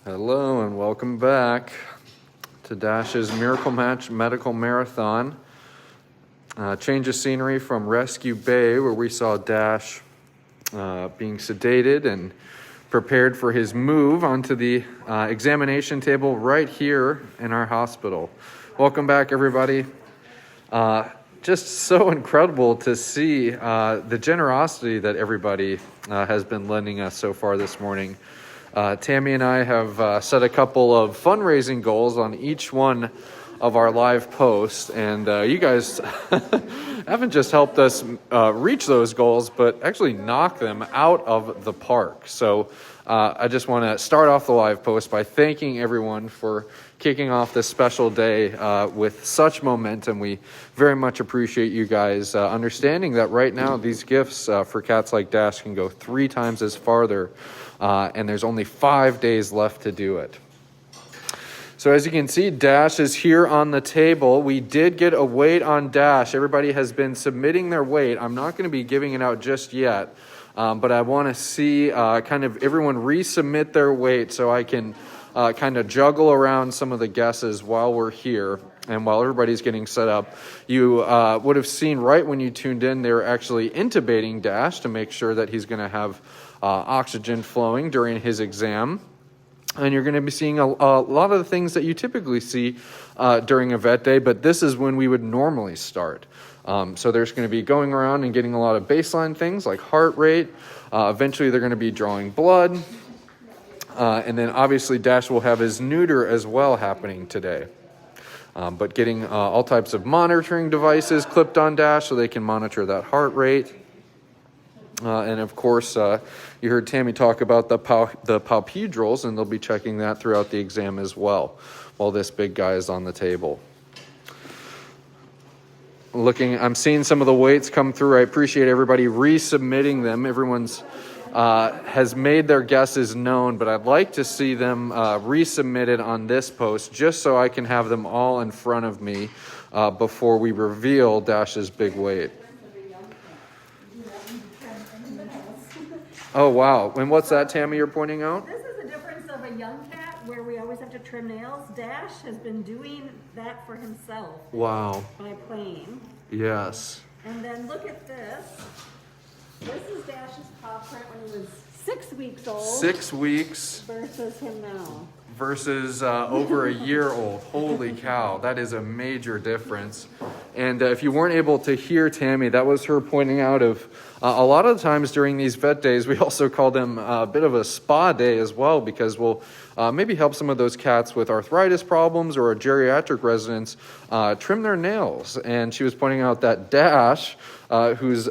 Hello and welcome back to Dash's Miracle Match Medical Marathon. Change of scenery from Rescue Bay, where we saw Dash being sedated and prepared for his move onto the examination table right here in our hospital. Welcome back, everybody. Just so incredible to see the generosity that everybody has been lending us so far this morning. Tammy and I have set a couple of fundraising goals on each one of our live posts, and you guys haven't just helped us reach those goals, but actually knock them out of the park. So I just want to start off the live post by thanking everyone for kicking off this special day with such momentum. We very much appreciate you guys understanding that right now these gifts for cats like Dash can go 3 times as farther, and there's only 5 days left to do it. So as you can see, Dash is here on the table. We did get a weight on Dash. Everybody has been submitting their weight. I'm not going to be giving it out just yet, but I want to see kind of everyone resubmit their weight so I can kind of juggle around some of the guesses while we're here and while everybody's getting set up. You would have seen right when you tuned in, they were actually intubating Dash to make sure that he's going to have oxygen flowing during his exam. And you're going to be seeing a lot of the things that you typically see during a vet day, but this is when we would normally start. So there's going to be going around and getting a lot of baseline things like heart rate. Eventually they're going to be drawing blood. And then obviously Dash will have his neuter as well happening today. But getting all types of monitoring devices clipped on Dash so they can monitor that heart rate. And of course, you heard Tammy talk about the palpedrals, and they'll be checking that throughout the exam as well, while this big guy is on the table. I'm seeing some of the weights come through. I appreciate everybody resubmitting them. Everyone's has made their guesses known, but I'd like to see them resubmitted on this post, just so I can have them all in front of me before we reveal Dash's big weight. Oh, wow. And what's that, Tammy, you're pointing out? This is the difference of a young cat where we always have to trim nails. Dash has been doing that for himself. Wow. By playing. Yes. And then look at this. This is Dash's paw print when he was 6 weeks old. 6 weeks. Versus him now. Versus over a year old. Holy cow, that is a major difference. And if you weren't able to hear Tammy, that was her pointing out of a lot of the times during these vet days, we also call them a bit of a spa day as well, because we'll maybe help some of those cats with arthritis problems or geriatric residents trim their nails. And she was pointing out that Dash, who's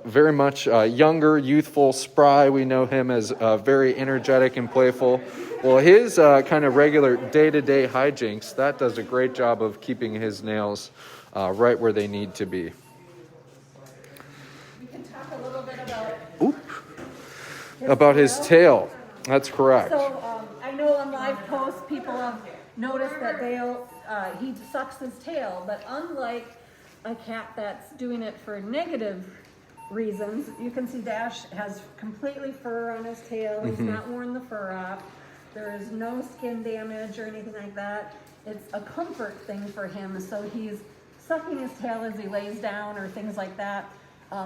very much younger, youthful, spry, we know him as very energetic and playful. Well, his kind of regular day-to-day hijinks, that does a great job of keeping his nails right where they need to be. We can talk a little bit about about his tail. That's correct. So I know on live posts, people have noticed that he sucks his tail, but unlike a cat that's doing it for negative reasons, you can see Dash has completely fur on his tail. He's not worn the fur off. There is no skin damage or anything like that. It's a comfort thing for him, so he's sucking his tail as he lays down or things like that,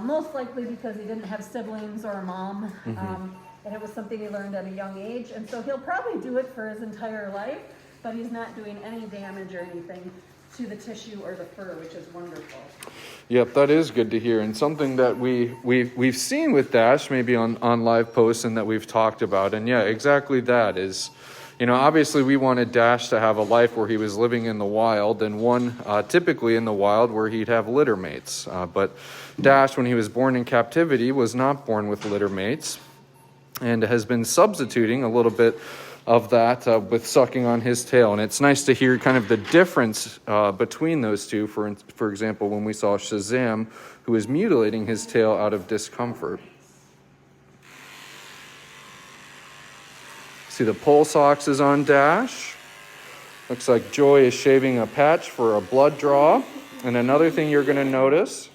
most likely because he didn't have siblings or a mom, and it was something he learned at a young age, and so he'll probably do it for his entire life, but he's not doing any damage or anything to the tissue or the fur, which is wonderful. Yep, that is good to hear, and something that we've seen with Dash maybe on live posts and that we've talked about. And yeah, exactly that is, obviously we wanted Dash to have a life where he was living in the wild, and one typically in the wild where he'd have litter mates. But Dash, when he was born in captivity, was not born with litter mates, and has been substituting a little bit of that with sucking on his tail. And it's nice to hear kind of the difference between those two. For example, when we saw Shazam, who was mutilating his tail out of discomfort. See, the pulse ox is on Dash. Looks like Joy is shaving a patch for a blood draw. And another thing you're going to notice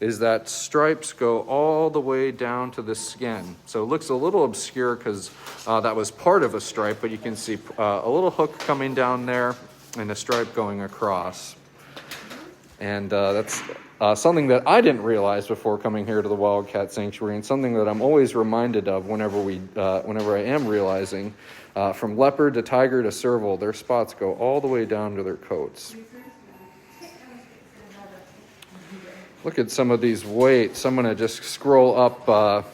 is that stripes go all the way down to the skin. So it looks a little obscure because that was part of a stripe, but you can see a little hook coming down there and a stripe going across. And that's something that I didn't realize before coming here to the Wildcat Sanctuary, and something that I'm always reminded of whenever I am realizing. From leopard to tiger to serval, their spots go all the way down to their coats. Look at some of these weights. I'm going to just scroll up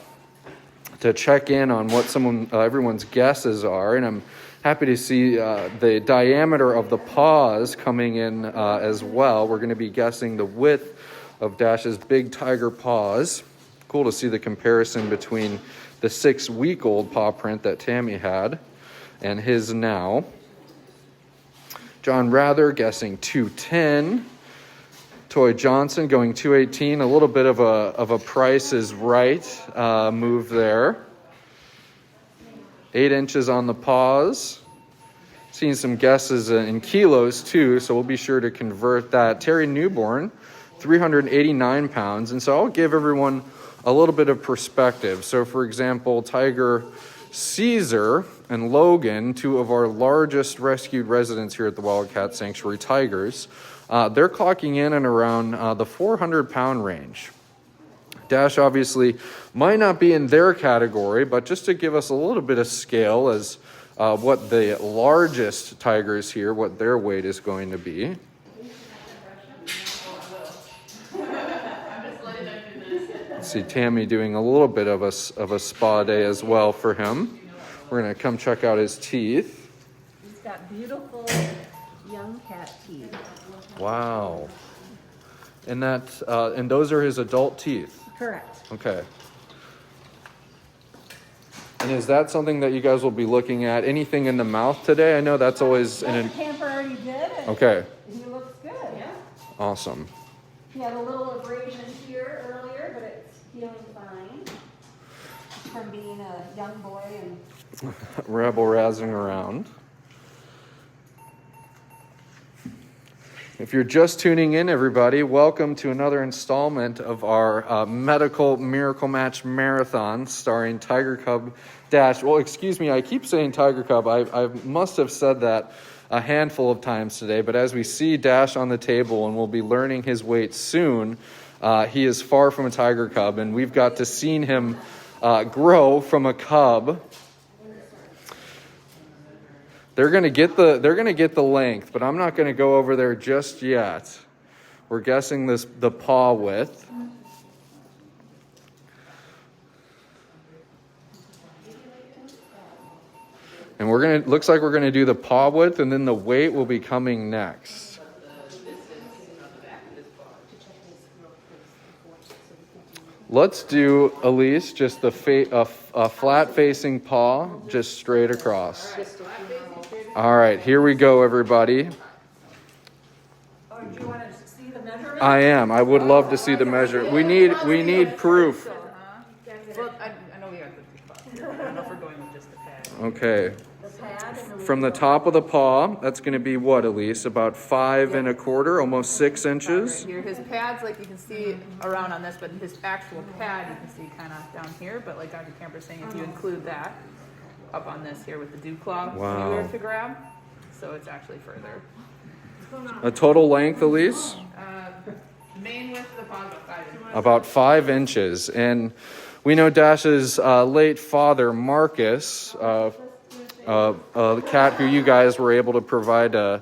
to check in on what everyone's guesses are, and I'm happy to see the diameter of the paws coming in as well. We're going to be guessing the width of Dash's big tiger paws. Cool to see the comparison between the 6-week-old paw print that Tammy had and his now. John Rather guessing 210. Toy Johnson going 218. A little bit of a Price is Right move there. 8 inches on the paws. Seeing some guesses in kilos too, so we'll be sure to convert that. Terry Newborn, 389 pounds. And so I'll give everyone a little bit of perspective. So for example, Tiger Caesar and Logan, 2 of our largest rescued residents here at the Wildcat Sanctuary tigers, they're clocking in and around the 400-pound range. Dash obviously might not be in their category, but just to give us a little bit of scale as what the largest tigers here, what their weight is going to be. Let's see Tammy doing a little bit of a spa day as well for him. We're going to come check out his teeth. He's got beautiful young cat teeth. Wow. And those are his adult teeth? Correct. Okay. And is that something that you guys will be looking at? Anything in the mouth today? I know that's always... The camper already did. Okay. He looks good. Yeah. Awesome. He had a little abrasion here earlier, but it's healing fine from being a young boy and Rabble-razzing around. If you're just tuning in, everybody, welcome to another installment of our Medical Miracle Match Marathon starring Tiger Cub Dash. Well, excuse me, I keep saying Tiger Cub. I must have said that a handful of times today, but as we see Dash on the table and we'll be learning his weight soon, he is far from a Tiger Cub, and we've got to see him grow from a cub. They're gonna get the length, but I'm not gonna go over there just yet. We're guessing the paw width. And looks like we're gonna do the paw width, and then the weight will be coming next. Let's do, Elise, just a flat-facing paw, just straight across. All right, here we go, everybody. Oh, do you want to see the measurement? I am. I would love to see the measure. We need proof. Well, I know we got the I don't know if we're going with just the pad. Okay. The pad and the From the top of the paw, that's going to be what, Elise? About 5 1/4, almost 6 inches. Right here, his pad's like you can see around on this, but his actual pad you can see kind of down here. But like Dr. Camper's saying, if you include that up on this here with the dew claw Wow. to grab, so it's actually further. A total length, Elise? Main width of the paw is about 5 inches. About 5 inches. And we know Dash's late father, Marcus, the cat who you guys were able to provide a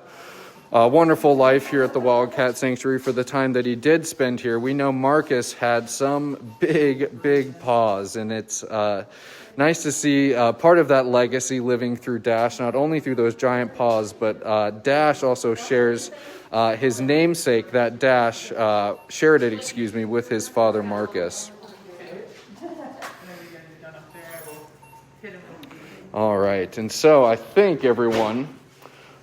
wonderful life here at the Wildcat Sanctuary for the time that he did spend here. We know Marcus had some big paws, and it's nice to see part of that legacy living through Dash, not only through those giant paws, but Dash also shares his namesake, that Dash shared it, with his father, Marcus. All right, and so I think, everyone,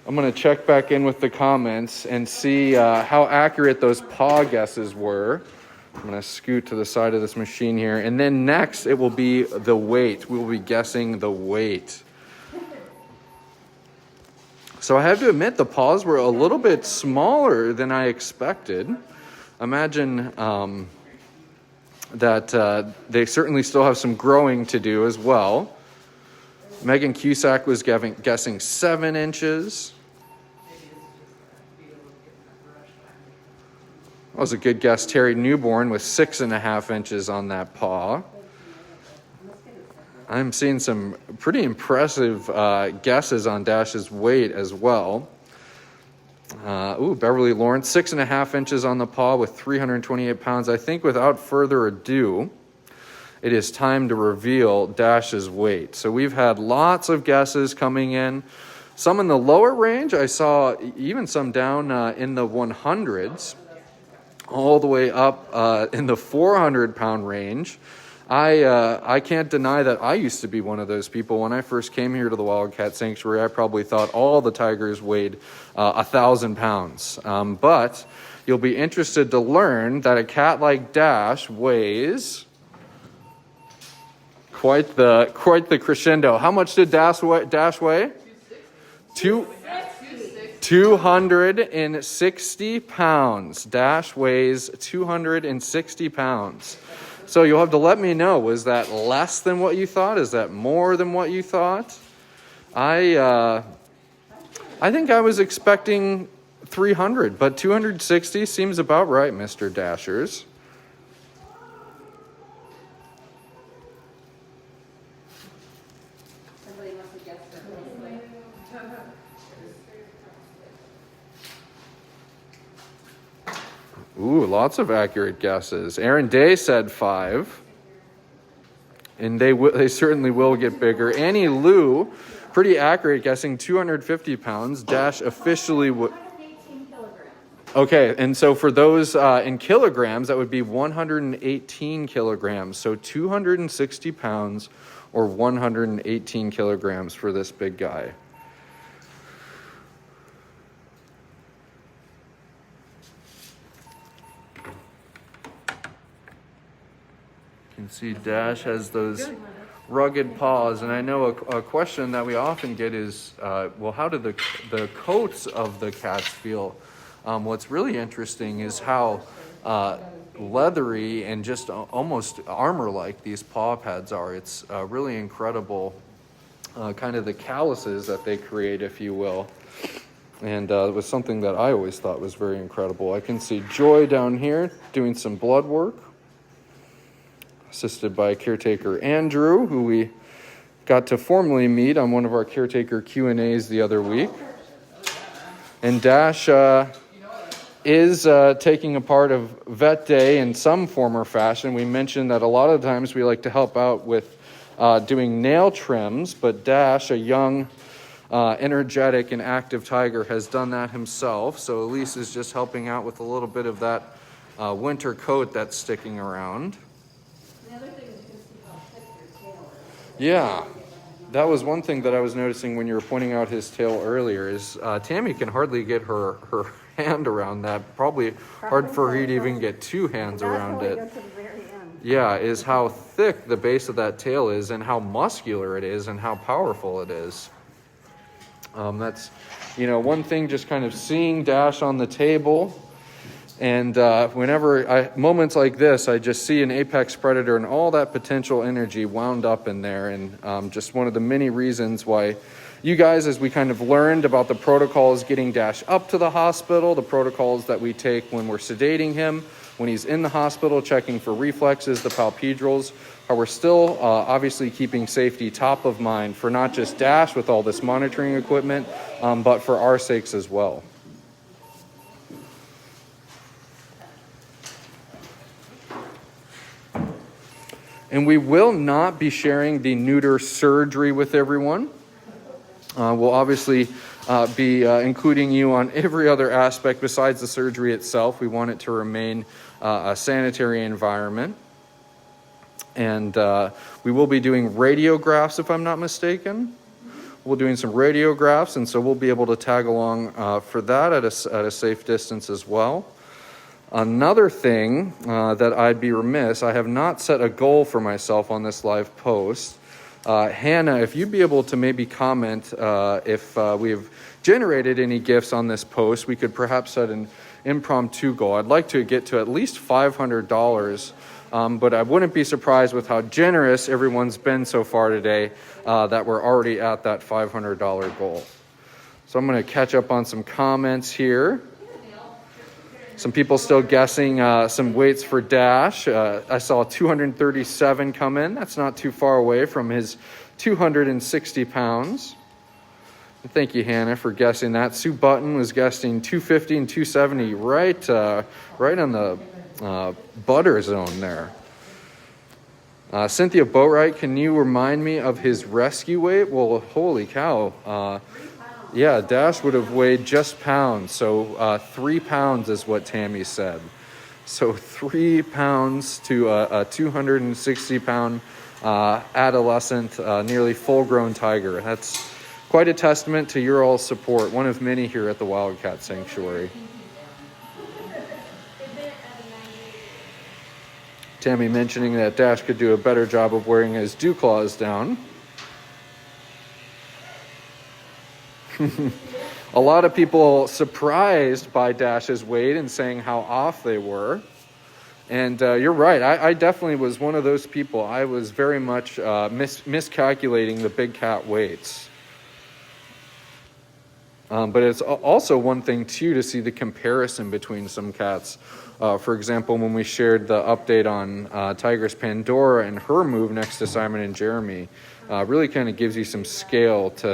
I'm going to check back in with the comments and see how accurate those paw guesses were. I'm going to scoot to the side of this machine here. And then next, it will be the weight. We will be guessing the weight. So I have to admit, the paws were a little bit smaller than I expected. Imagine that they certainly still have some growing to do as well. Megan Cusack was guessing 7 inches. That was a good guess. Terry Newborn with 6.5 inches on that paw. I'm seeing some pretty impressive guesses on Dash's weight as well. Beverly Lawrence, 6.5 inches on the paw with 328 pounds. I think without further ado, it is time to reveal Dash's weight. So we've had lots of guesses coming in. Some in the lower range. I saw even some down in the 100s, all the way up in the 400-pound range. I can't deny that I used to be one of those people. When I first came here to the Wildcat Sanctuary, I probably thought all the tigers weighed 1,000 pounds. But you'll be interested to learn that a cat like Dash weighs quite the crescendo. How much did Dash weigh? 260 pounds. Dash weighs 260 pounds. So you'll have to let me know, was that less than what you thought? Is that more than what you thought? I think I was expecting 300, but 260 seems about right, Mr. Dashers. Ooh, lots of accurate guesses. Aaron Day said 5. And they certainly will get bigger. Annie Lou, pretty accurate, guessing 250 pounds. Dash officially would... Okay, and so for those in kilograms, that would be 118 kilograms. So 260 pounds or 118 kilograms for this big guy. You can see Dash has those rugged paws, and I know a question that we often get is, well, how do the coats of the cats feel? What's really interesting is how leathery and just almost armor-like these paw pads are. It's really incredible, kind of the calluses that they create, if you will. And it was something that I always thought was very incredible. I can see Joy down here doing some blood work, assisted by caretaker Andrew, who we got to formally meet on one of our caretaker Q&As the other week. And Dash is taking a part of Vet Day in some form or fashion. We mentioned that a lot of times we like to help out with doing nail trims, but Dash, a young, energetic and active tiger, has done that himself. So Elise is just helping out with a little bit of that winter coat that's sticking around. Yeah, that was one thing that I was noticing when you were pointing out his tail earlier is Tammy can hardly get her hand around that. Probably hard for her to even get 2 hands around it. Yeah, is how thick the base of that tail is and how muscular it is and how powerful it is. That's, one thing, just kind of seeing Dash on the table. And whenever moments like this, I just see an apex predator and all that potential energy wound up in there. And just one of the many reasons why you guys, as we kind of learned about the protocols getting Dash up to the hospital, the protocols that we take when we're sedating him, when he's in the hospital, checking for reflexes, the palpedrals, how we're still obviously keeping safety top of mind for not just Dash with all this monitoring equipment, but for our sakes as well. And we will not be sharing the neuter surgery with everyone. We'll obviously be including you on every other aspect besides the surgery itself. We want it to remain a sanitary environment. And we will be doing radiographs, if I'm not mistaken. We're doing some radiographs, and so we'll be able to tag along for that at a safe distance as well. Another thing that I'd be remiss, I have not set a goal for myself on this live post. Hannah, if you'd be able to maybe comment if we've generated any gifts on this post, we could perhaps set an impromptu goal. I'd like to get to at least $500 but I wouldn't be surprised with how generous everyone's been so far today that we're already at that $500 goal. So I'm going to catch up on some comments here. Some people still guessing some weights for Dash. I saw 237 come in. That's not too far away from his 260 pounds. Thank you, Hannah, for guessing that. Sue Button was guessing 250 and 270, right on the butter zone there. Cynthia Boatwright, can you remind me of his rescue weight? Well, holy cow. Yeah, Dash would have weighed just pounds. So 3 pounds is what Tammy said. So 3 pounds to a 260-pound adolescent, nearly full-grown tiger. That's quite a testament to your all support, one of many here at the Wildcat Sanctuary. Tammy mentioning that Dash could do a better job of wearing his dew claws down. A lot of people surprised by Dash's weight and saying how off they were. And you're right. I definitely was one of those people. I was very much miscalculating the big cat weights. But it's also one thing, too, to see the comparison between some cats. For example, when we shared the update on Tigress Pandora and her move next to Simon and Jeremy, really kind of gives you some scale to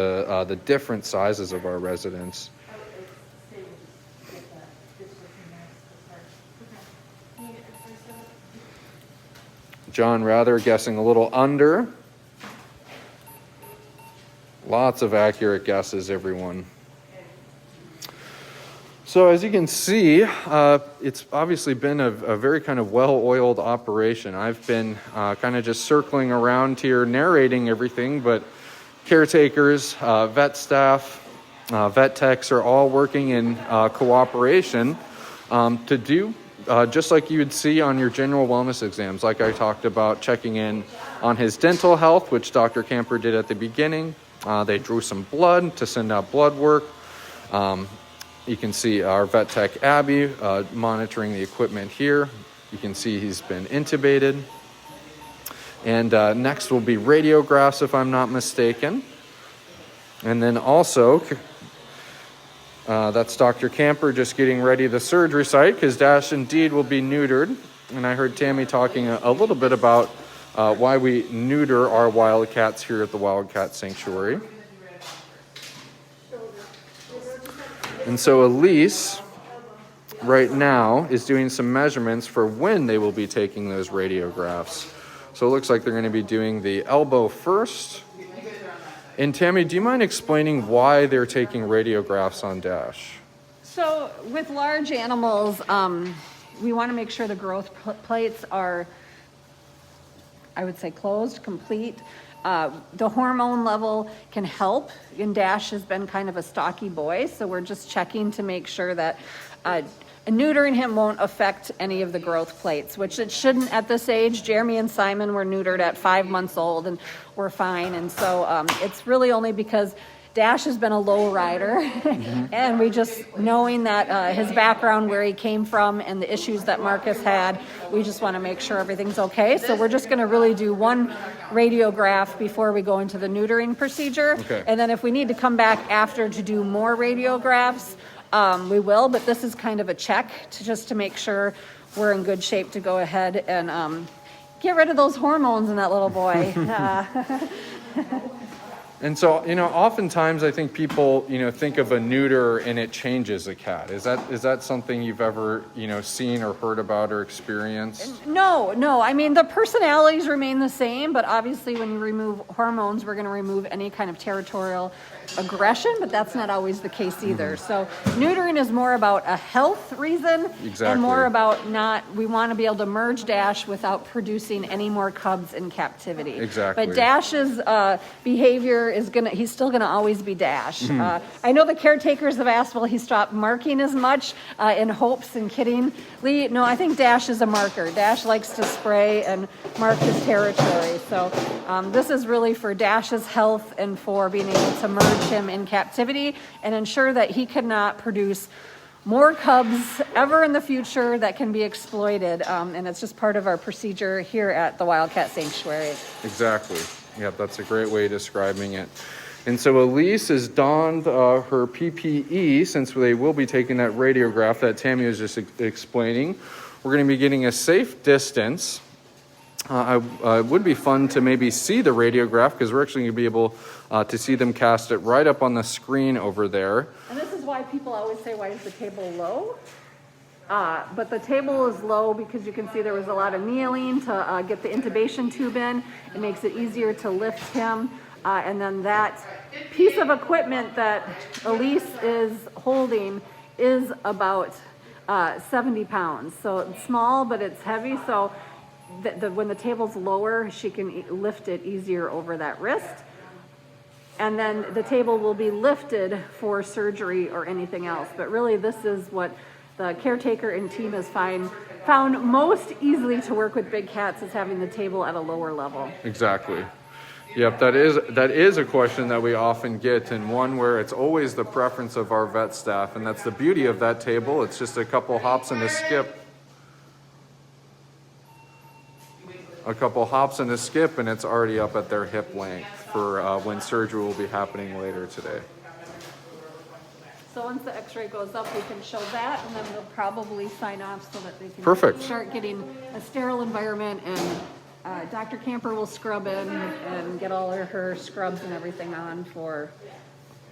the different sizes of our residents. John Rather guessing a little under. Lots of accurate guesses, everyone. So as you can see, it's obviously been a very kind of well-oiled operation. I've been kind of just circling around here narrating everything, but caretakers, vet staff, vet techs are all working in cooperation to do just like you would see on your general wellness exams, like I talked about, checking in on his dental health, which Dr. Camper did at the beginning. They drew some blood to send out blood work. You can see our vet tech, Abby, monitoring the equipment here. You can see he's been intubated. And next will be radiographs, if I'm not mistaken. And then also, that's Dr. Camper just getting ready the surgery site, because Dash indeed will be neutered. And I heard Tammy talking a little bit about why we neuter our wildcats here at the Wildcat Sanctuary. And so Elise, right now, is doing some measurements for when they will be taking those radiographs. So it looks like they're going to be doing the elbow first. And Tammy, do you mind explaining why they're taking radiographs on Dash? So with large animals, we want to make sure the growth plates are, I would say, closed, complete. The hormone level can help, and Dash has been kind of a stocky boy, so we're just checking to make sure that neutering him won't affect any of the growth plates, which it shouldn't at this age. Jeremy and Simon were neutered at 5 months old and we're fine, and so it's really only because Dash has been a low rider, and we just, knowing that his background, where he came from, and the issues that Marcus had, we just want to make sure everything's okay. So we're just going to really do one radiograph before we go into the neutering procedure. Okay. And then if we need to come back after to do more radiographs, we will. But this is kind of a check to make sure we're in good shape to go ahead and get rid of those hormones in that little boy. And so, oftentimes I think people, think of a neuter and it changes a cat. Is that something you've ever, seen or heard about or experienced? No. I mean, the personalities remain the same, but obviously when you remove hormones, we're going to remove any kind of territorial aggression, but that's not always the case either. So neutering is more about a health reason. Exactly. And more about we want to be able to merge Dash without producing any more cubs in captivity. Exactly. But Dash's behavior he's still gonna always be Dash. I know the caretakers have asked, will he stop marking as much in hopes and kiddingly? No, I think Dash is a marker. Dash likes to spray and mark his territory. So this is really for Dash's health and for being able to merge him in captivity and ensure that he cannot produce more cubs ever in the future that can be exploited. And it's just part of our procedure here at the Wildcat Sanctuary. Exactly. Yep, that's a great way of describing it. And so Elise has donned her PPE since they will be taking that radiograph that Tammy was just explaining. We're going to be getting a safe distance. It would be fun to maybe see the radiograph because we're actually going to be able to see them cast it right up on the screen over there. And this is why people always say, why is the table low? But the table is low because you can see there was a lot of kneeling to get the intubation tube in. It makes it easier to lift him. And then that piece of equipment that Elise is holding is about 70 pounds. So it's small, but it's heavy. So when the table's lower, she can lift it easier over that wrist. And then the table will be lifted for surgery or anything else. But really, this is what the caretaker and team has found most easily to work with big cats, is having the table at a lower level. Exactly. Yep, that is a question that we often get, and one where it's always the preference of our vet staff, and that's the beauty of that table. It's just a couple hops and a skip. And it's already up at their hip length for when surgery will be happening later today. So once the x-ray goes up, we can show that, and then we'll probably sign off so that they can Perfect. start getting a sterile environment, and Dr. Camper will scrub in and get all of her scrubs and everything on for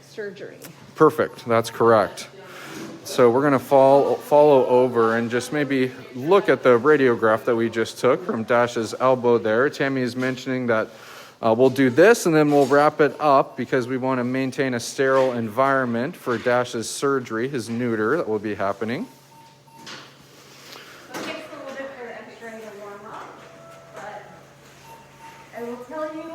surgery. Perfect, that's correct. So we're going to follow over and just maybe look at the radiograph that we just took from Dash's elbow there. Tammy is mentioning that we'll do this and then we'll wrap it up because we want to maintain a sterile environment for Dash's surgery, his neuter that will be happening. It takes a little bit for the x-ray to warm up, but I will tell you,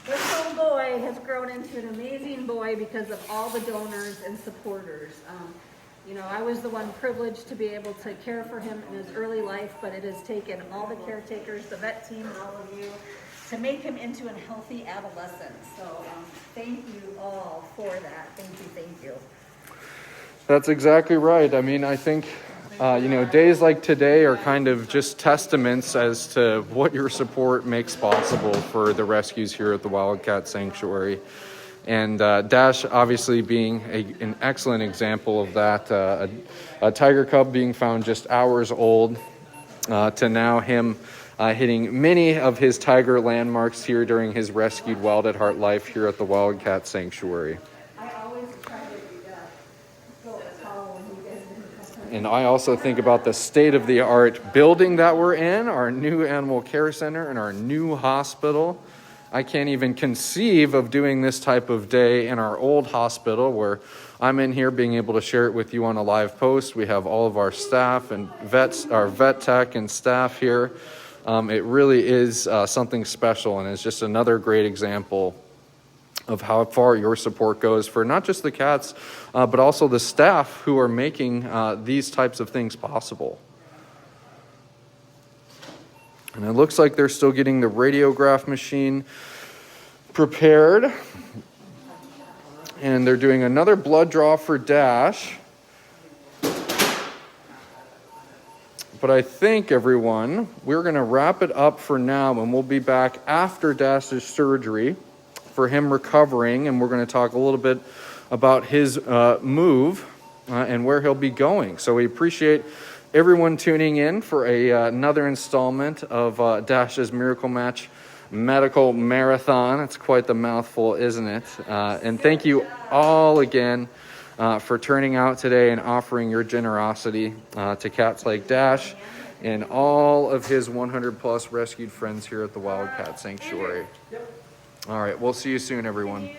this little boy has grown into an amazing boy because of all the donors and supporters. You know, I was the one privileged to be able to care for him in his early life, but it has taken all the caretakers, the vet team, and all of you to make him into a healthy adolescent. So thank you all for that. Thank you. That's exactly right. I mean, I think, days like today are kind of just testaments as to what your support makes possible for the rescues here at the Wildcat Sanctuary. And Dash obviously being an excellent example of that. A tiger cub being found just hours old to now him hitting many of his tiger landmarks here during his rescued Wild at Heart life here at the Wildcat Sanctuary. I always try to go tall when you guys didn't. And I also think about the state-of-the-art building that we're in, our new animal care center and our new hospital. I can't even conceive of doing this type of day in our old hospital where I'm in here being able to share it with you on a live post. We have all of our staff and our vet tech and staff here. It really is something special, and it's just another great example of how far your support goes for not just the cats, but also the staff who are making these types of things possible. And it looks like they're still getting the radiograph machine prepared. And they're doing another blood draw for Dash. But I think, everyone, we're going to wrap it up for now, and we'll be back after Dash's surgery for him recovering, and we're going to talk a little bit about his move and where he'll be going. So we appreciate everyone tuning in for another installment of Dash's Miracle Match Medical Marathon. It's quite the mouthful, isn't it? And thank you all again for turning out today and offering your generosity to cats like Dash and all of his 100-plus rescued friends here at the Wildcat Sanctuary. All right, we'll see you soon, everyone.